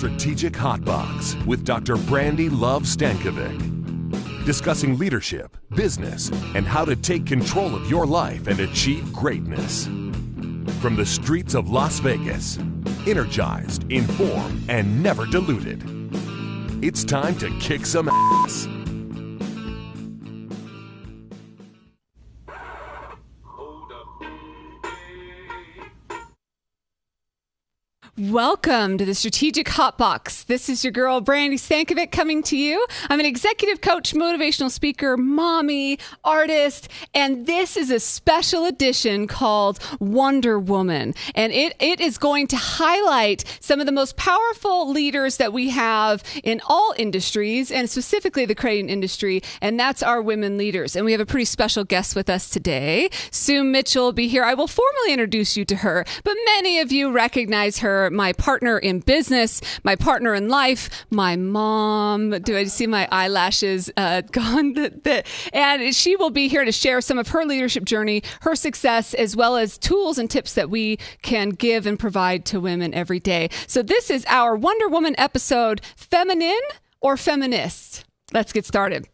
Strategic Hotbox with Dr. Brandi Luv Stankovic. Discussing leadership, business, and how to take control of your life and achieve greatness. From the streets of Las Vegas, energized, informed, and never diluted. It's time to kick some ass. Welcome to the Strategic Hotbox. This is your girl, Brandi Stankovic, coming to you. I'm an executive coach, motivational speaker, mommy, artist, and this is a special edition called Wonder Woman. And it is going to highlight some of the most powerful leaders that we have in all industries, and specifically the creating industry, and that's our women leaders. And we have a pretty special guest with us today. Sue Mitchell will be here. I will formally introduce you to her, but many of you recognize her. My partner in business, my partner in life, my mom. Do I see my eyelashes gone? And she will be here to share some of her leadership journey, her success, as well as tools and tips that we can give and provide to women every day. So this is our Wonder Woman episode, Feminine or Feminist? Let's get started.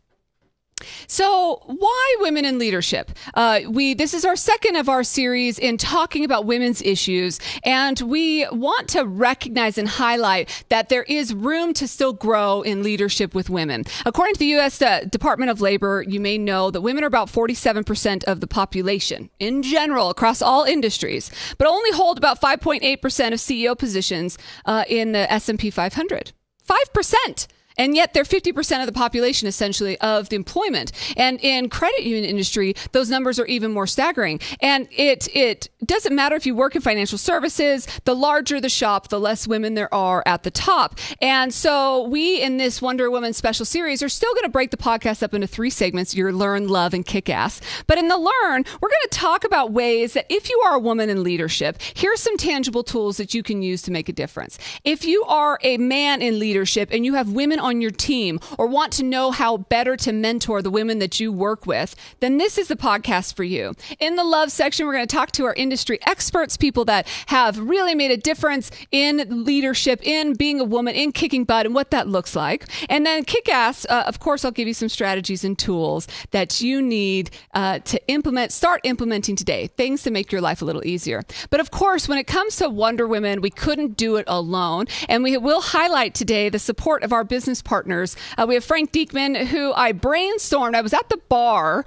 So why women in leadership? This is our second of our series in talking about women's issues, and we want to recognize and highlight that there is room to still grow in leadership with women. According to the U.S. Department of Labor, you may know that women are about 47% of the population in general across all industries, but only hold about 5.8% of CEO positions in the S&P 500. 5%. And yet they're 50% of the population, essentially, of the employment. And in credit union industry, those numbers are even more staggering. And it doesn't matter if you work in financial services, the larger the shop, the less women there are at the top. And so we, in this Wonder Woman special series, are still going to break the podcast up into 3 segments, your Learn, Love, and Kick Ass. But in the Learn, we're going to talk about ways that if you are a woman in leadership, here's some tangible tools that you can use to make a difference. If you are a man in leadership and you have women on your team or want to know how better to mentor the women that you work with, then this is the podcast for you. In the love section, we're going to talk to our industry experts, people that have really made a difference in leadership, in being a woman, in kicking butt, and what that looks like. And then kick ass, of course, I'll give you some strategies and tools that you need to start implementing today, things to make your life a little easier. But of course, when it comes to Wonder Women, we couldn't do it alone. And we will highlight today the support of our business partners. We have Frank Diekman, who I brainstormed. I was at the bar.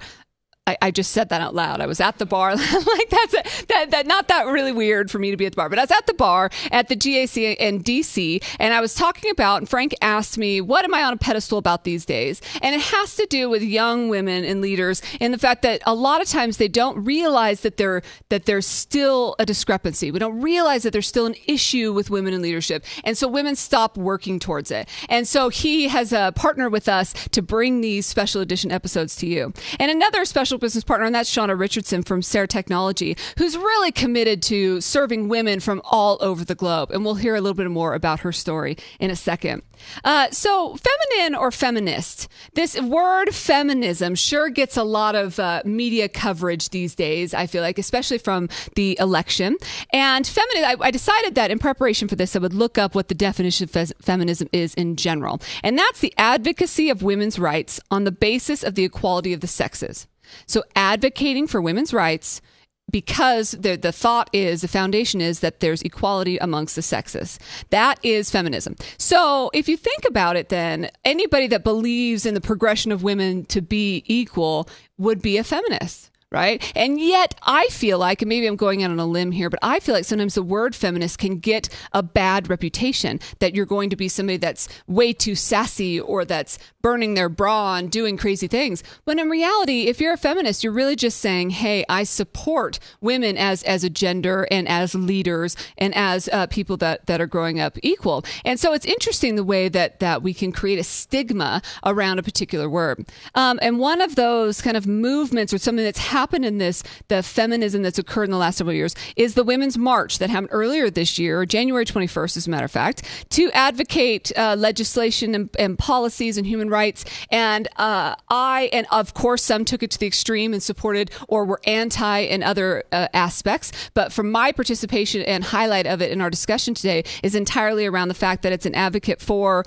I just said that out loud. I was at the bar. Like that's not that really weird for me to be at the bar, but I was at the bar at the GAC in DC, and I was talking about, and Frank asked me, what am I on a pedestal about these days? And it has to do with young women and leaders, and the fact that a lot of times they don't realize that there's still a discrepancy. We don't realize that there's still an issue with women in leadership, and so women stop working towards it. And so he has partnered with us to bring these special edition episodes to you. And another special business partner, and that's Shauna Richardson from Sarah Technology, who's really committed to serving women from all over the globe. And we'll hear a little bit more about her story in a second. So feminine or feminist, this word feminism sure gets a lot of media coverage these days, I feel like, especially from the election. And feminine, I decided that in preparation for this, I would look up what the definition of feminism is in general. And that's the advocacy of women's rights on the basis of the equality of the sexes. So advocating for women's rights because the thought is, the foundation is that there's equality amongst the sexes. That is feminism. So if you think about it, then anybody that believes in the progression of women to be equal would be a feminist. Right? And yet I feel like, and maybe I'm going out on a limb here, but I feel like sometimes the word feminist can get a bad reputation, that you're going to be somebody that's way too sassy or that's burning their bra and doing crazy things. When in reality, if you're a feminist, you're really just saying, hey, I support women as a gender and as leaders and as people that are growing up equal. And so it's interesting the way that we can create a stigma around a particular word. And one of those kind of movements or something that's happened in the feminism that's occurred in the last several years is the Women's March that happened earlier this year, January 21st, as a matter of fact, to advocate legislation and policies and human rights. And and of course, some took it to the extreme and supported or were anti in other aspects. But from my participation and highlight of it in our discussion today is entirely around the fact that it's an advocate for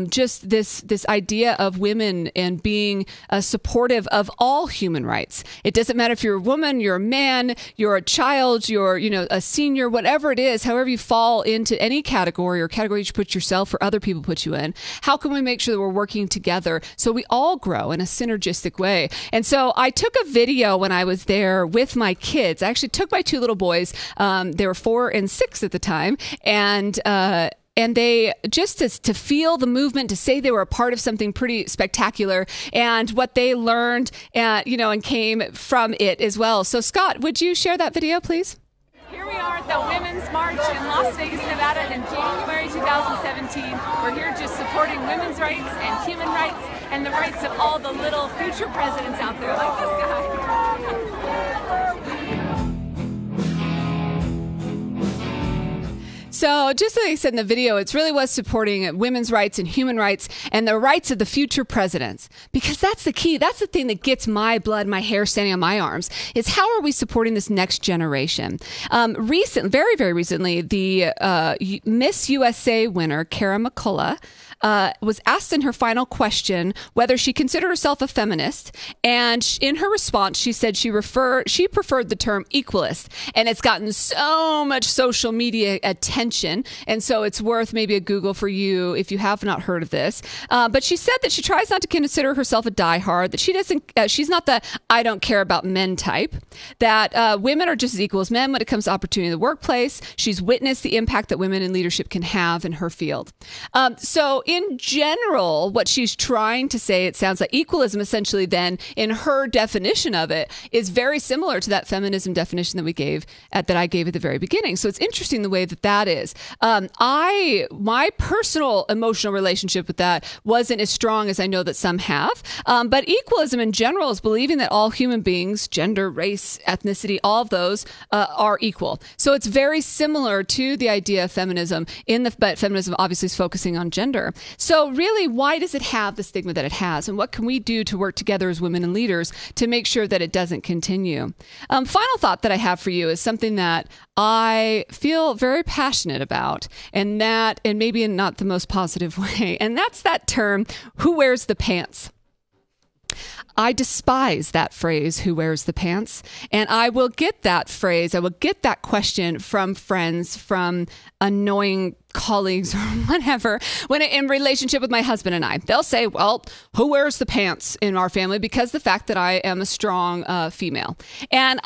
just this idea of women and being supportive of all human rights. It doesn't matter if you're a woman, you're a man, you're a child, you're a senior, whatever it is, however you fall into any category or category you put yourself or other people put you in. How can we make sure that we're working together so we all grow in a synergistic way? And so I took a video when I was there with my kids. I actually took my two little boys. They were 4 and 6 at the time. And they just to feel the movement, to say they were a part of something pretty spectacular and what they learned, and came from it as well. So Scott, would you share that video, please? Here we are at the Women's March in Las Vegas, Nevada in January 2017. We're here just supporting women's rights and human rights and the rights of all the little future presidents out there like this guy. So just like I said in the video, it really was supporting women's rights and human rights and the rights of the future presidents, because that's the key. That's the thing that gets my blood, my hair standing on my arms, is how are we supporting this next generation? Very, very recently, the Miss USA winner, Kara McCullough, was asked in her final question whether she considered herself a feminist. And in her response, she said she preferred the term equalist. And it's gotten so much social media attention. And so it's worth maybe a Google for you if you have not heard of this. But she said that she tries not to consider herself a diehard, that she's not the I don't care about men type, that women are just as equal as men when it comes to opportunity in the workplace. She's witnessed the impact that women in leadership can have in her field. So in general, what she's trying to say, it sounds like equalism essentially then in her definition of it is very similar to that feminism definition that I gave at the very beginning. So it's interesting the way that is. My personal emotional relationship with that wasn't as strong as I know that some have. But equalism in general is believing that all human beings, gender, race, ethnicity, all of those are equal. So it's very similar to the idea of feminism but feminism obviously is focusing on gender. So really, why does it have the stigma that it has? And what can we do to work together as women and leaders to make sure that it doesn't continue? Final thought that I have for you is something that I feel very passionate about, and maybe in not the most positive way, and that's that term, who wears the pants? I despise that phrase, who wears the pants? And I will get that phrase, I will get that question from friends, from annoying colleagues or whatever, when in relationship with my husband and I. They'll say, well, who wears the pants in our family? Because the fact that I am a strong female. And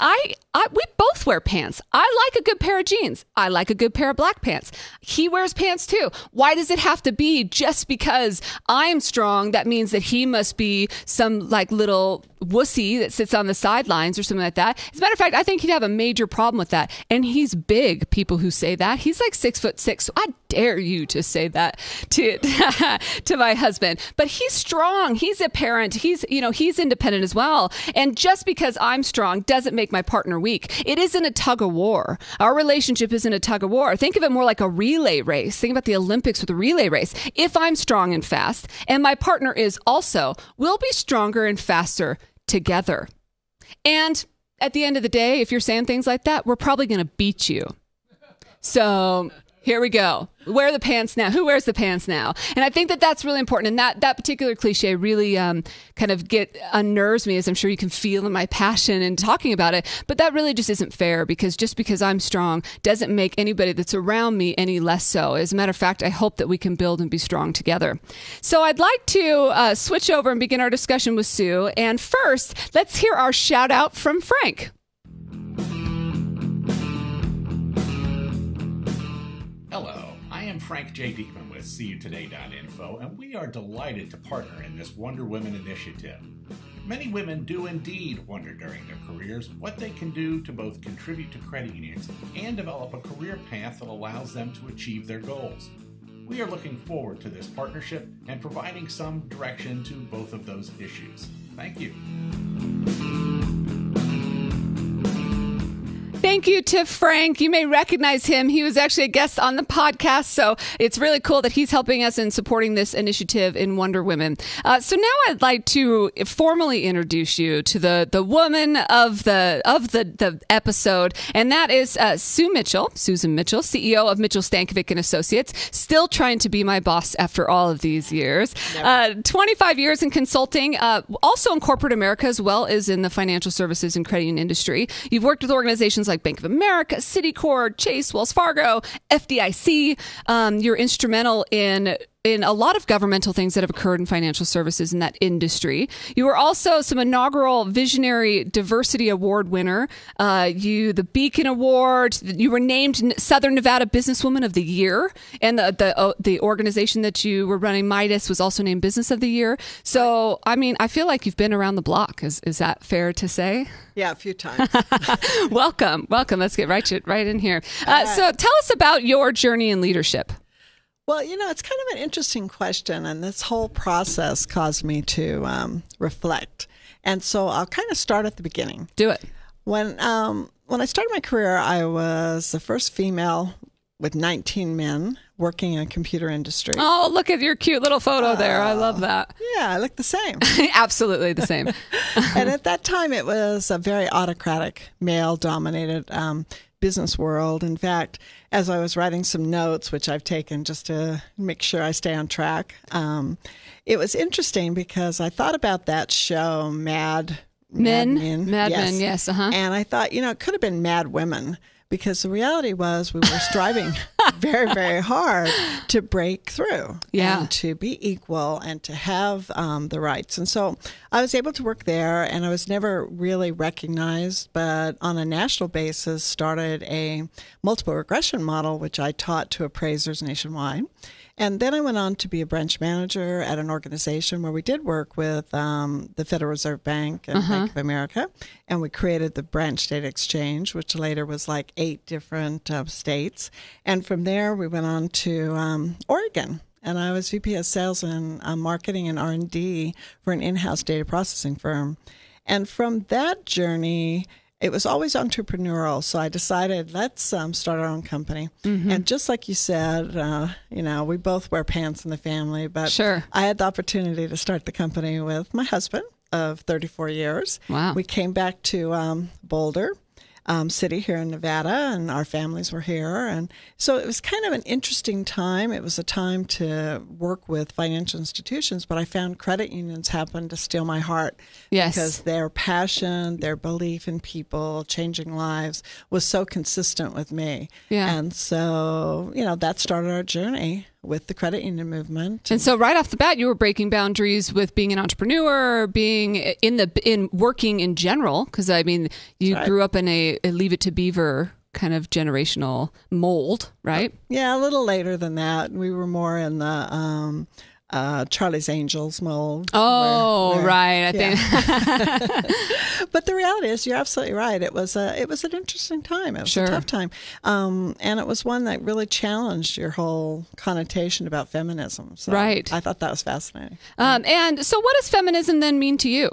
we both wear pants. I like a good pair of jeans. I like a good pair of black pants. He wears pants too. Why does it have to be just because I'm strong, that means that he must be some like little wussy that sits on the sidelines or something like that? As a matter of fact, I think he'd have a major problem with that. And he's big, people who say that. He's like 6'6". So I dare you to say that to my husband. But he's strong. He's a parent. He's independent as well. And just because I'm strong doesn't make my partner weak. It isn't a tug of war. Our relationship isn't a tug of war. Think of it more like a relay race. Think about the Olympics with a relay race. If I'm strong and fast and my partner is also, we'll be stronger and faster together. And at the end of the day, if you're saying things like that, we're probably going to beat you. So here we go. Wear the pants now. Who wears the pants now? And I think that that's really important. And that particular cliche really kind of unnerves me, as I'm sure you can feel in my passion in talking about it. But that really just isn't fair, because just because I'm strong doesn't make anybody that's around me any less so. As a matter of fact, I hope that we can build and be strong together. So I'd like to switch over and begin our discussion with Sue. And first, let's hear our shout out from Frank. Hello, I am Frank J. Diekman with SeeYouToday.info, and we are delighted to partner in this Wonder Women initiative. Many women do indeed wonder during their careers what they can do to both contribute to credit unions and develop a career path that allows them to achieve their goals. We are looking forward to this partnership and providing some direction to both of those issues. Thank you. thank you to Frank. You may recognize him. He was actually a guest on the podcast, so it's really cool that he's helping us in supporting this initiative in Wonder Women. So now I'd like to formally introduce you to the woman of the episode, and that is Susan Mitchell, CEO of Stankovic and Associates, still trying to be my boss after all of these years. 25 years in consulting, also in corporate America as well as in the financial services and credit union industry. You've worked with organizations like Bank of America, Citicorp, Chase, Wells Fargo, FDIC. You're instrumental in a lot of governmental things that have occurred in financial services in that industry. You were also some inaugural Visionary Diversity Award winner. The Beacon Award. You were named Southern Nevada Businesswoman of the Year, and the organization that you were running, Midas, was also named Business of the Year. So, I mean, I feel like you've been around the block. Is that fair to say? Yeah, a few times. Welcome. Let's get right in here. So, tell us about your journey in leadership. Well, it's kind of an interesting question, and this whole process caused me to reflect. And so I'll kind of start at the beginning. Do it. When I started my career, I was the first female with 19 men working in a computer industry. Oh, look at your cute little photo there. I love that. Yeah, I look the same. Absolutely the same. And at that time, it was a very autocratic, male-dominated business world. In fact, as I was writing some notes, which I've taken just to make sure I stay on track, it was interesting because I thought about that show, Mad Men. Yes. Uh-huh. And I thought, it could have been Mad Women, because the reality was we were striving very, very hard to break through and to be equal and to have the rights. And so I was able to work there, and I was never really recognized, but on a national basis started a multiple regression model, which I taught to appraisers nationwide. And then I went on to be a branch manager at an organization where we did work with the Federal Reserve Bank and Bank of America. And we created the branch state exchange, which later was like 8 different states. And from there, we went on to Oregon. And I was VP of Sales and Marketing and R&D for an in-house data processing firm. And from that journey, it was always entrepreneurial, so I decided, let's start our own company. Mm-hmm. And just like you said, we both wear pants in the family, but sure. I had the opportunity to start the company with my husband of 34 years. Wow. We came back to Boulder City here in Nevada, and our families were here. And so it was kind of an interesting time. It was a time to work with financial institutions, but I found credit unions happened to steal my heart. Yes. Because their passion, their belief in people, changing lives was so consistent with me. Yeah. And so, that started our journey with the credit union movement. And so right off the bat, you were breaking boundaries with being an entrepreneur, being in working in general, because I mean, you grew up in a Leave It to Beaver kind of generational mold, right? Yeah, a little later than that. We were more in the Charlie's Angels mold. Oh, right. I think. But the reality is, you're absolutely right. It was an interesting time. It was a tough time, and it was one that really challenged your whole connotation about feminism. So right. I thought that was fascinating. And so, what does feminism then mean to you?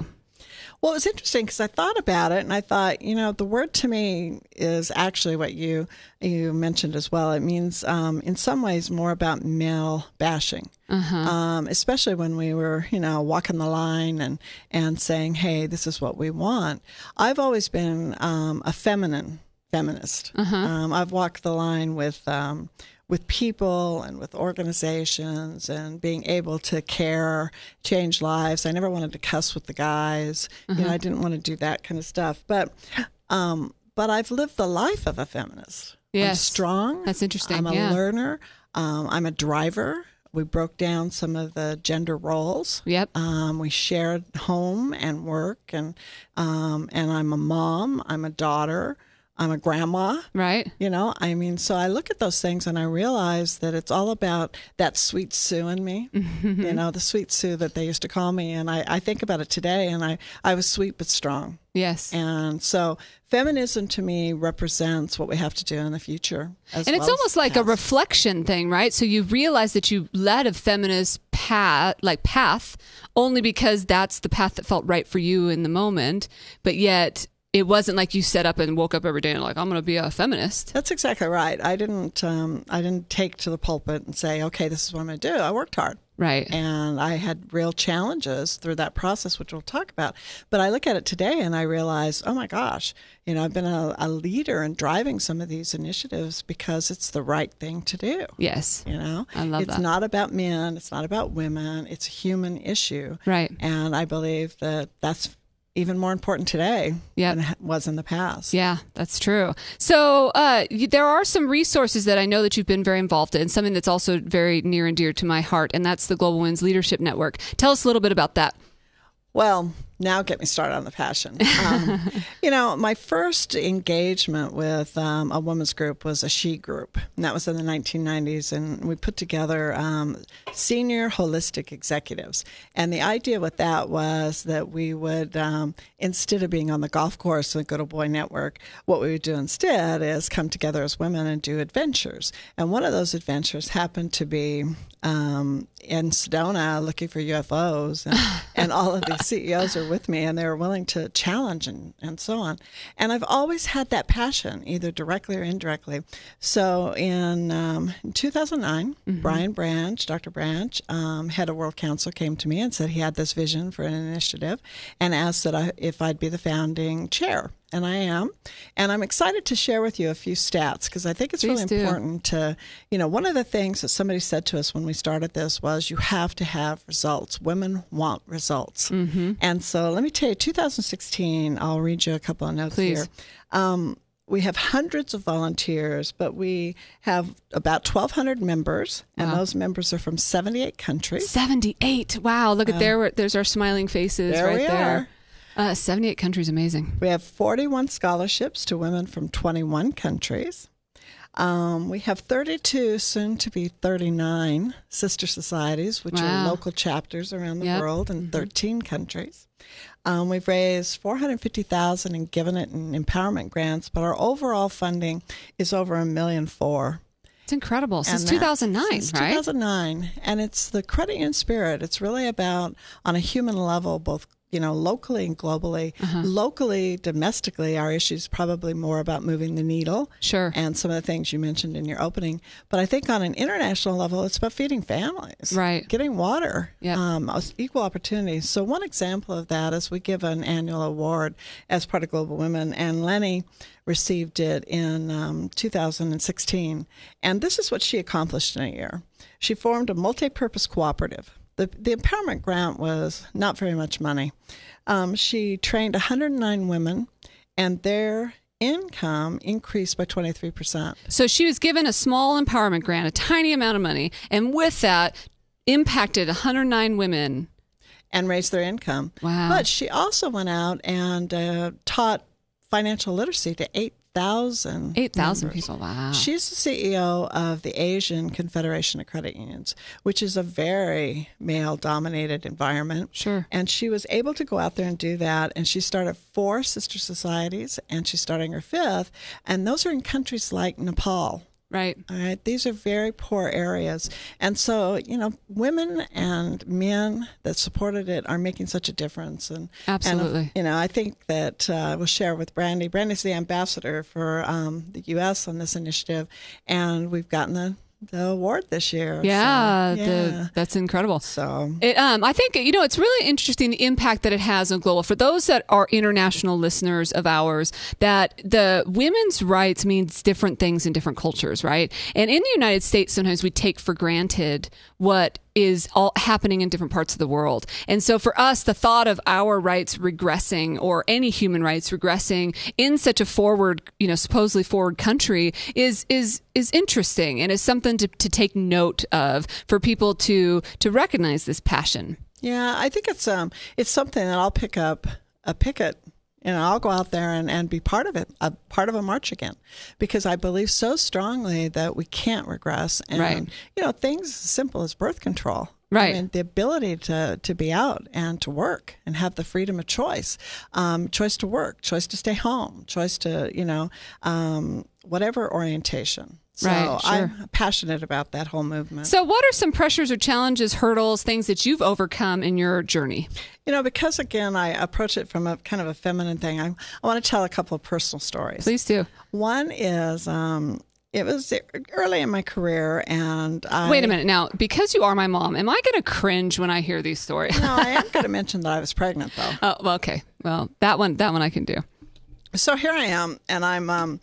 Well, it was interesting because I thought about it, and I thought, the word to me is actually what you mentioned as well. It means, in some ways, more about male bashing, especially when we were, walking the line and saying, hey, this is what we want. I've always been a feminist. I've walked the line with people and with organizations and being able to care, change lives. I never wanted to cuss with the guys. I didn't want to do that kind of stuff. But I've lived the life of a feminist. Yes. I'm strong. That's interesting. I'm a learner. I'm a driver. We broke down some of the gender roles. Yep. We shared home and work, and I'm a mom. I'm a daughter. I'm a grandma. Right. So I look at those things and I realize that it's all about that sweet Sue in me, the sweet Sue that they used to call me. And I think about it today, and I was sweet but strong. Yes. And so feminism to me represents what we have to do in the future. And it's almost like a reflection thing, right? So you realize that you led a feminist path only because that's the path that felt right for you in the moment, but yet it wasn't like you set up and woke up every day and like, I'm going to be a feminist. That's exactly right. I didn't take to the pulpit and say, okay, this is what I'm going to do. I worked hard. Right. And I had real challenges through that process, which we'll talk about. But I look at it today and I realize, oh my gosh, I've been a leader in driving some of these initiatives because it's the right thing to do. Yes. I love that. It's not about men. It's not about women. It's a human issue. Right. And I believe that that's even more important today than it was in the past. Yeah, that's true. So there are some resources that I know that you've been very involved in, something that's also very near and dear to my heart, and that's the Global Women's Leadership Network. Tell us a little bit about that. Well, now get me started on the passion. My first engagement with a women's group was a she group, and that was in the 1990s, and we put together senior holistic executives. And the idea with that was that we would, instead of being on the golf course and go to Boy Network, what we would do instead is come together as women and do adventures. And one of those adventures happened to be in Sedona looking for UFOs, and all of these CEOs are with me, and they were willing to challenge and so on. And I've always had that passion, either directly or indirectly. So in 2009, Brian Branch, Dr. Branch, head of World Council, came to me and said he had this vision for an initiative and asked that if I'd be the founding chair. And I am. And I'm excited to share with you a few stats because I think it's really important to, one of the things that somebody said to us when we started this was you have to have results. Women want results. And so let me tell you, 2016, I'll read you a couple of notes here. We have hundreds of volunteers, but we have about 1,200 members, and those members are from 78 countries. 78. Wow. Look at there's our smiling faces right there. 78 countries, amazing. We have 41 scholarships to women from 21 countries. We have 32, soon to be 39, sister societies, which are local chapters around the world in 13 countries. We've raised $450,000 and given it in empowerment grants, but our overall funding is over $1.4 million. It's incredible. Since 2009, since 2009. And it's the credit union spirit. It's really about, on a human level, both locally and globally. Locally, domestically, our issue is probably more about moving the needle. Sure. And some of the things you mentioned in your opening. But I think on an international level, it's about feeding families. Right. Getting water. Equal opportunities. So one example of that is we give an annual award as part of Global Women. And Lenny received it in 2016. And this is what she accomplished in a year. She formed a multi-purpose cooperative. The empowerment grant was not very much money. She trained 109 women, and their income increased by 23%. So she was given a small empowerment grant, a tiny amount of money, and with that, impacted 109 women. And raised their income. Wow. But she also went out and taught financial literacy to 8,000 people. Wow. She's the CEO of the Asian Confederation of Credit Unions, which is a very male-dominated environment. Sure. And she was able to go out there and do that. And she started 4 sister societies, and she's starting her 5th. And those are in countries like Nepal. Right. All right. These are very poor areas. And so, women and men that supported it are making such a difference. And absolutely. And, I think that we'll share with Brandi. Brandi's the ambassador for the U.S. on this initiative, and we've gotten the award this year. That's incredible. So I think it's really interesting the impact that it has on global. For those that are international listeners of ours, that the women's rights means different things in different cultures, right? And in the United States, sometimes we take for granted what is all happening in different parts of the world. And so for us, the thought of our rights regressing, or any human rights regressing in such a forward, supposedly forward country is interesting, and is something to take note of for people to recognize this passion. Yeah, I think it's something that I'll pick up a picket. I'll go out there and be part of it, a part of a march again, because I believe so strongly that we can't regress. And, right. Things as simple as birth control. Right. I mean, the ability to be out and to work and have the freedom of choice, choice to work, choice to stay home, choice to, whatever orientation. So right, sure. I'm passionate about that whole movement. So what are some pressures or challenges, hurdles, things that you've overcome in your journey? Because, again, I approach it from a kind of a feminine thing, I want to tell a couple of personal stories. Please do. One is it was early in my career, and Wait a minute. Now, because you are my mom, am I going to cringe when I hear these stories? No, I am going to mention that I was pregnant, though. Oh, well, okay. Well, that one I can do. So here I am, and I'm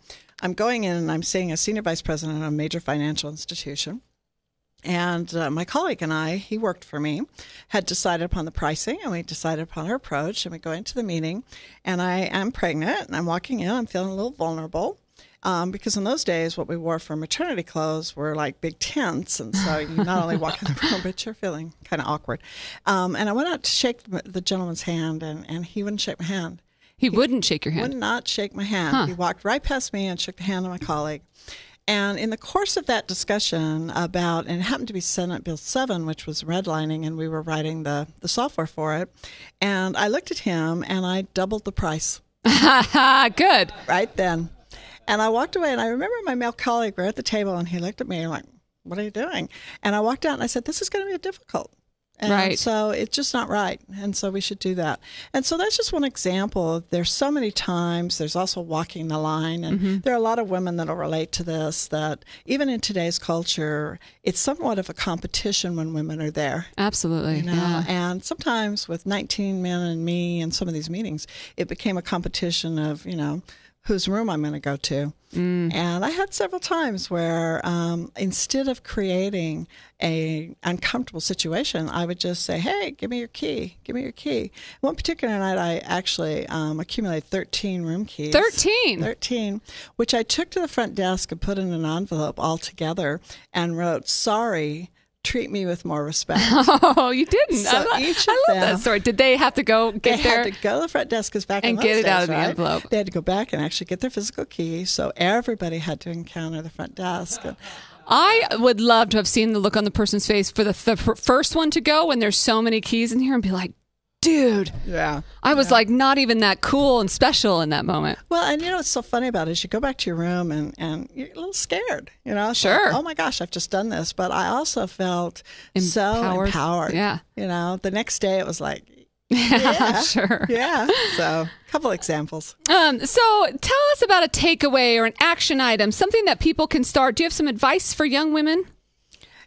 going in and I'm seeing a senior vice president of a major financial institution. And my colleague and I, he worked for me, had decided upon the pricing, and we decided upon our approach, and we go into the meeting, and I am pregnant, and I'm walking in, I'm feeling a little vulnerable. Because in those days, what we wore for maternity clothes were like big tents. And so you not only walk in the room, but you're feeling kind of awkward. And I went out to shake the gentleman's hand, and he wouldn't shake my hand. He wouldn't shake your hand? Would not shake my hand. Huh. He walked right past me and shook the hand of my colleague. And in the course of that discussion and it happened to be Senate Bill 7, which was redlining, and we were writing the software for it. And I looked at him, and I doubled the price. Good. Right then. And I walked away, and I remember my male colleague were at the table, and he looked at me like, "What are you doing?" And I walked out, and I said, "This is going to be difficult." And right. So it's just not right. And so we should do that. And so that's just one example. There's so many times. There's also walking the line. And there are a lot of women that will relate to this, that even in today's culture, it's somewhat of a competition when women are there. Absolutely. Yeah. And sometimes with 19 men and me in some of these meetings, it became a competition of, whose room I'm going to go to. And I had several times where instead of creating a uncomfortable situation, I would just say, "Hey, give me your key. Give me your key." One particular night, I actually accumulated 13 room keys. 13, which I took to the front desk and put in an envelope all together and wrote, "Sorry, treat me with more respect." Oh, you didn't. So I love that story. Did they have to go get They their... had to go to the front desk and get it out of the envelope. They had to go back and actually get their physical key. So everybody had to encounter the front desk. I would love to have seen the look on the person's face for the first one to go when there's so many keys in here and be like, dude, I was like not even that cool and special in that moment. Well, and what's so funny about it is you go back to your room and you're a little scared, Sure. Like, oh my gosh, I've just done this. But I also felt so empowered. Yeah. The next day it was like, sure. Yeah. So a couple examples. So tell us about a takeaway or an action item, something that people can start. Do you have some advice for young women?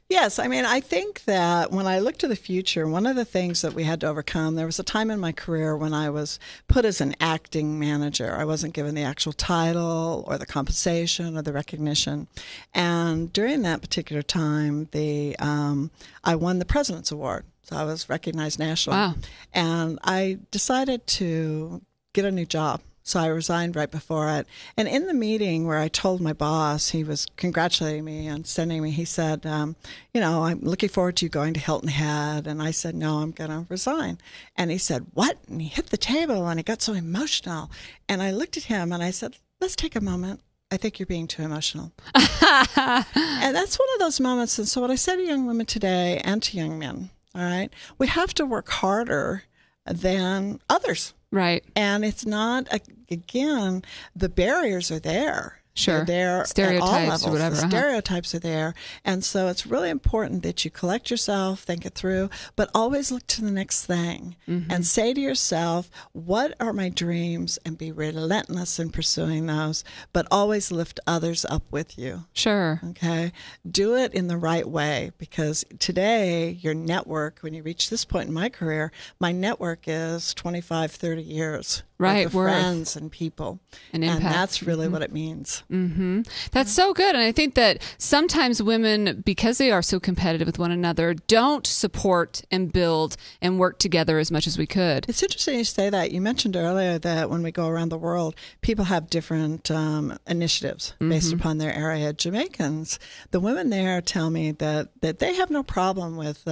Yes. I think that when I look to the future, one of the things that we had to overcome, there was a time in my career when I was put as an acting manager. I wasn't given the actual title or the compensation or the recognition. And during that particular time, I won the President's Award. So I was recognized nationally. Wow. And I decided to get a new job. So I resigned right before it. And in the meeting where I told my boss, he was congratulating me and sending me, he said, I'm looking forward to you going to Hilton Head. And I said, no, I'm going to resign. And he said, what? And he hit the table and he got so emotional. And I looked at him and I said, let's take a moment. I think you're being too emotional. And that's one of those moments. And so what I say to young women today and to young men, all right, we have to work harder than others. Right. And it's not, again, the barriers are there. Sure. They're there stereotypes at all levels. Or whatever. The stereotypes are there. And so it's really important that you collect yourself, think it through, but always look to the next thing and say to yourself, what are my dreams? And be relentless in pursuing those, but always lift others up with you. Sure. Okay. Do it in the right way, because today your network, when you reach this point in my career, my network is 25, 30 years. Right. Of friends and people. And impact. And that's really what it means. Mm-hmm. That's so good. And I think that sometimes women, because they are so competitive with one another, don't support and build and work together as much as we could. It's interesting you say that. You mentioned earlier that when we go around the world, people have different initiatives based upon their area. Jamaicans, the women there tell me that they have no problem with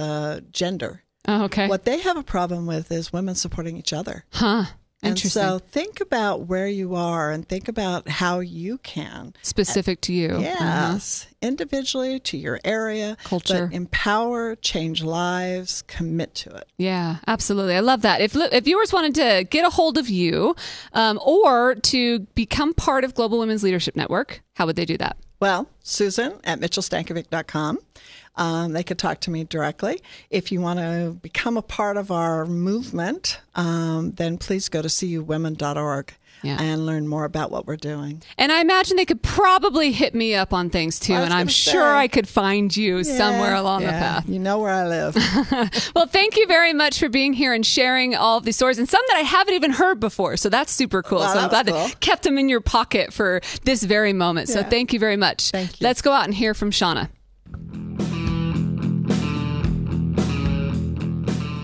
gender. Oh, okay. What they have a problem with is women supporting each other. Huh. And so think about where you are and think about how you can. Specific to you. Yes. Individually to your area. Culture. But empower, change lives, commit to it. Yeah, absolutely. I love that. If viewers wanted to get a hold of you or to become part of Global Women's Leadership Network, how would they do that? Well, Susan at mitchellstankovic.com. They could talk to me directly. If you want to become a part of our movement, then please go to cuwomen.org. And learn more about what we're doing. And I imagine they could probably hit me up on things too, and I'm sure I could find you somewhere along the path. You know where I live. Well, thank you very much for being here and sharing all of these stories, and some that I haven't even heard before, so that's super cool. Wow, so I'm glad that kept them in your pocket for this very moment. So thank you very much. Thank you. Let's go out and hear from Shauna.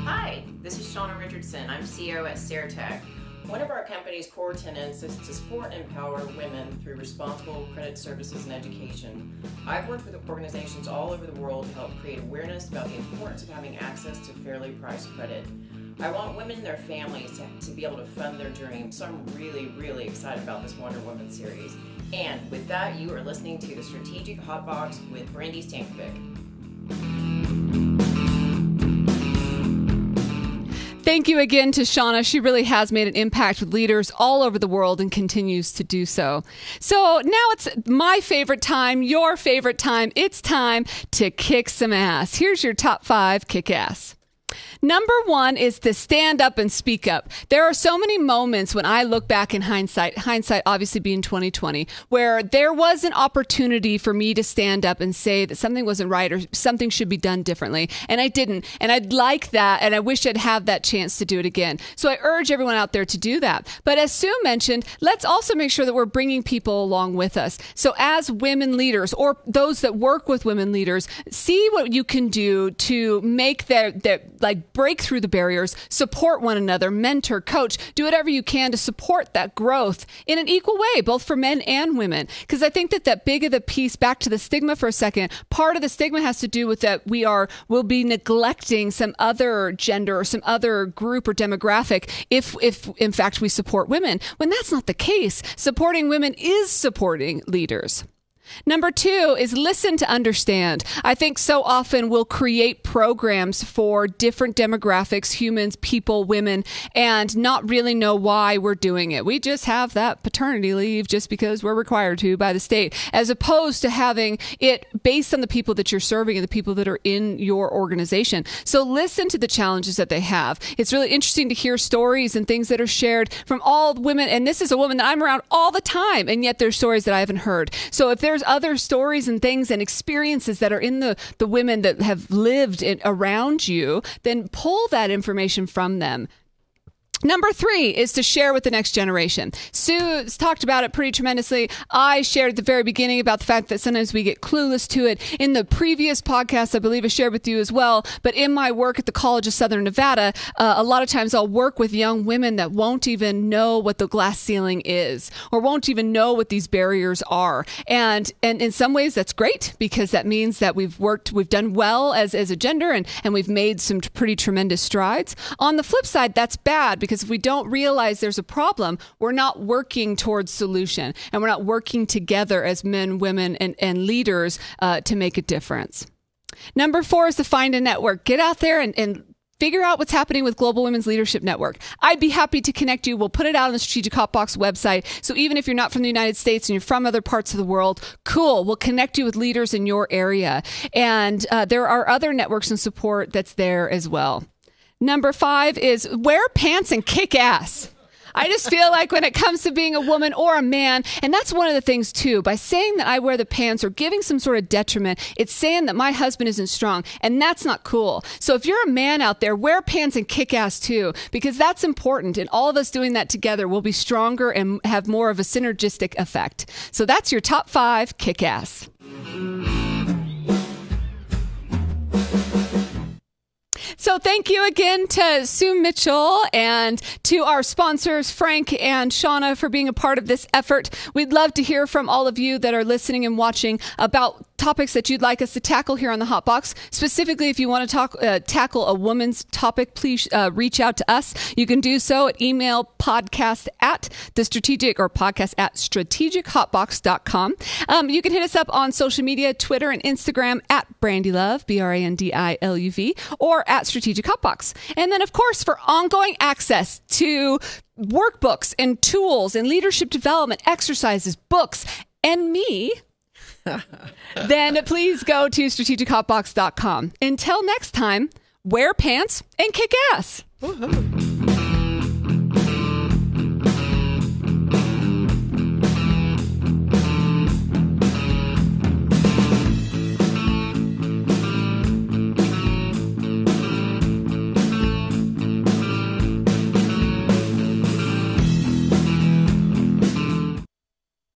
Hi, this is Shauna Richardson. I'm CEO at Strategic. One of our company's core tenets is to support and empower women through responsible credit services and education. I've worked with organizations all over the world to help create awareness about the importance of having access to fairly priced credit. I want women and their families to be able to fund their dreams, so I'm really, really excited about this Wonder Woman series. And with that, you are listening to the Strategic Hotbox with Brandi Stankovic. Thank you again to Shauna. She really has made an impact with leaders all over the world and continues to do so. So now it's my favorite time, your favorite time. It's time to kick some ass. Here's your top 5 kick ass. Number 1 is to stand up and speak up. There are so many moments when I look back in hindsight obviously being 2020, where there was an opportunity for me to stand up and say that something wasn't right or something should be done differently. And I didn't. And I'd like that. And I wish I'd have that chance to do it again. So I urge everyone out there to do that. But as Sue mentioned, let's also make sure that we're bringing people along with us. So as women leaders or those that work with women leaders, see what you can do to make their break through the barriers, support one another, mentor, coach, do whatever you can to support that growth in an equal way, both for men and women. Because I think that big of the piece, back to the stigma for a second, part of the stigma has to do with that we'll be neglecting some other gender or some other group or demographic if in fact we support women, when that's not the case. Supporting women is supporting leaders. Number 2 is listen to understand. I think so often we'll create programs for different demographics, humans, people, women, and not really know why we're doing it. We just have that paternity leave just because we're required to by the state, as opposed to having it based on the people that you're serving and the people that are in your organization. So listen to the challenges that they have. It's really interesting to hear stories and things that are shared from all women. And this is a woman that I'm around all the time, and yet there's stories that I haven't heard. So if there's other stories and things and experiences that are in the women that have lived around you, then pull that information from them. Number 3 is to share with the next generation. Sue's talked about it pretty tremendously. I shared at the very beginning about the fact that sometimes we get clueless to it. In the previous podcast, I believe I shared with you as well, but in my work at the College of Southern Nevada, a lot of times I'll work with young women that won't even know what the glass ceiling is or won't even know what these barriers are. And in some ways that's great, because that means that we've done well as a gender and we've made some pretty tremendous strides. On the flip side, that's bad, because if we don't realize there's a problem, we're not working towards solution, and we're not working together as men, women, and leaders to make a difference. Number 4 is to find a network. Get out there and figure out what's happening with Global Women's Leadership Network. I'd be happy to connect you. We'll put it out on the Strategic Hotbox website. So even if you're not from the United States and you're from other parts of the world, cool. We'll connect you with leaders in your area. And there are other networks and support that's there as well. Number 5 is wear pants and kick ass. I just feel like when it comes to being a woman or a man, and that's one of the things too, by saying that I wear the pants or giving some sort of detriment, it's saying that my husband isn't strong, and that's not cool. So if you're a man out there, wear pants and kick ass too, because that's important, and all of us doing that together will be stronger and have more of a synergistic effect. So that's your top 5 kick ass. So thank you again to Sue Mitchell and to our sponsors, Frank and Shauna, for being a part of this effort. We'd love to hear from all of you that are listening and watching about topics that you'd like us to tackle here on the Hotbox. Specifically, if you want to tackle a woman's topic, please reach out to us. You can do so at email podcast@strategichotbox.com. You can hit us up on social media, Twitter and Instagram at Brandi Luv, BrandiLuv, or at Strategic Hotbox. And then, of course, for ongoing access to workbooks and tools and leadership development exercises, books, and me, then please go to strategichotbox.com. Until next time, wear pants and kick ass. Woohoo.